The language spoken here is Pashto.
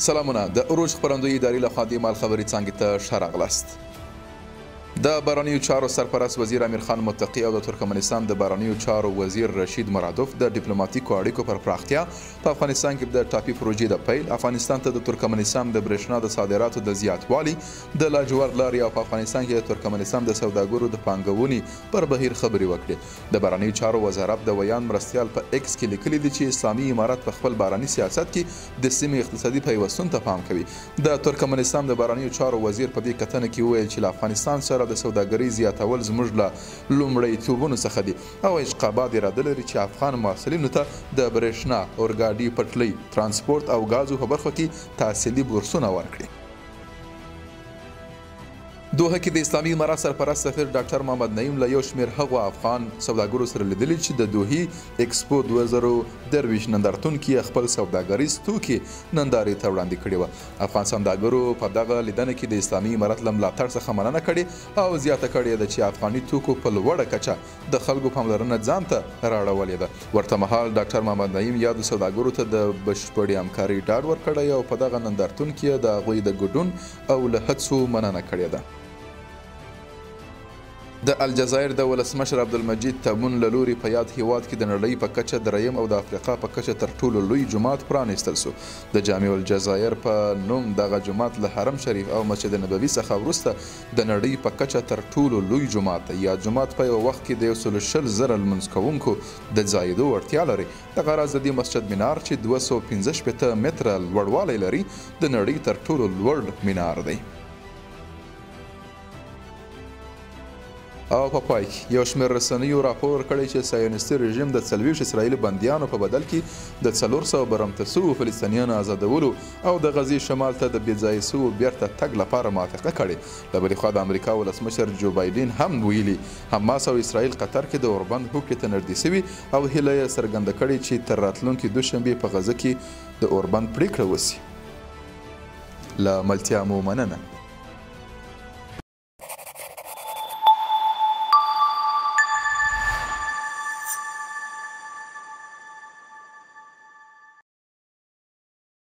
سلامونه د عروج خپرندوی ادارې لخوا د مال خبري څانګې ته ښه راغلاست. د بهرنیو چارو سرپرست وزیر امیر خان متقي او د ترکمنستان د بهرنیو چارو وزیر رشید مرادوف د ډیپلوماټیکو اړیکو پر پراختیا په افغانستان کې د ټاپي پروژې د پیل، افغانستان ته د ترکمنستان د برېښنا د صادراتو د زیاتوالي، د لاجورد لارې او په افغانستان کې د ترکمنستان د سوداګرو د پانګونې پر بهیر خبرې وکړې. د بهرنیو چارو وزارت د ویان مرستیال په ایکس کې لیکلي دي چې اسلامي امارت په خپل بهرني سیاست کې د سیمې اقتصادي پیوستون ته پام کوي. د ترکمنستان د بهرنیو چارو وزیر په دې کتنه کې وویل چې له افغانستان سره د سوداګرۍ زیاتول زموږ له لومړیتوبونو څخه دي او اشقاباد اراده لري چې افغان محصلینو ته د برېښنا، اورګاډي پټلۍ، ترانسپورت او غازو په برخو کې تحصیلي بورسونه ورکړي. دوحه کې د اسلامي امارت سرپرست سفیر ډاکټر محمد نعیم له یو شمېر هغو افغان سوداګرو سره لیدلي چې د دوحې ایکسپو 2023 نندارتون کې خپل سوداګریز توکي نندارې ته وړاندې کړي وه. افغان سوداګرو په دغه لیدنه کې د اسلامي امارت له ملاتړ څخه مننه کړې او زیاته کړې ده چې افغاني توکو په لوړه کچه د خلکو پاملرنه ځان ته راړولې ده. ورته مهال ډاکټر محمد نعیم یادو سوداګرو ته د بشپړې همکارۍ ډاډ ورکړی او په دغه نندارتون کې د هغوی د ګډون او له هڅو مننه کړې ده. د الجزایر د ولسمشر عبدالمجید تبون له لوري په یاد هیواد کې د نړۍ په کچه دریم او د افریقا په کچه تر ټولو لوی جومات پرانیستل سو. د جامع الجزایر په نوم دغه جومات له حرم شریف او مسجد نبوي څخه وروسته د نړۍ په کچه تر ټولو لوی جومات دی. یا جومات په یو وخت کې د 120,000 لمونځ کوونکو د ځایېدو وړتیا لري. دغه راز د دې مسجد مینار چې 215 متره لوړوالی لري د نړۍ تر ټولو لوړ مینار دی. او په پای کې یو شمېر رسنیو راپور ورکړی چې صهیونیستي رژیم د 40 اسرائیلي بندیانو په بدل کې د 400 برمته سوو فلسطینیانو آزادولو او د غزې شمال ته د بې ځایه سوو بیرته تګ لپاره موافقه کړې. له بلې خوا د امریکا ولسمشر جو بایډن هم ویلي حماس او اسرائیل قطر کې د اوربند هوکړې ته نږدې سوي او هیله یې څرګنده کړې چې تر راتلونکي دوشنبې په غزه کې د اوربند پریکړه وسي. له ملتیا مو مننه.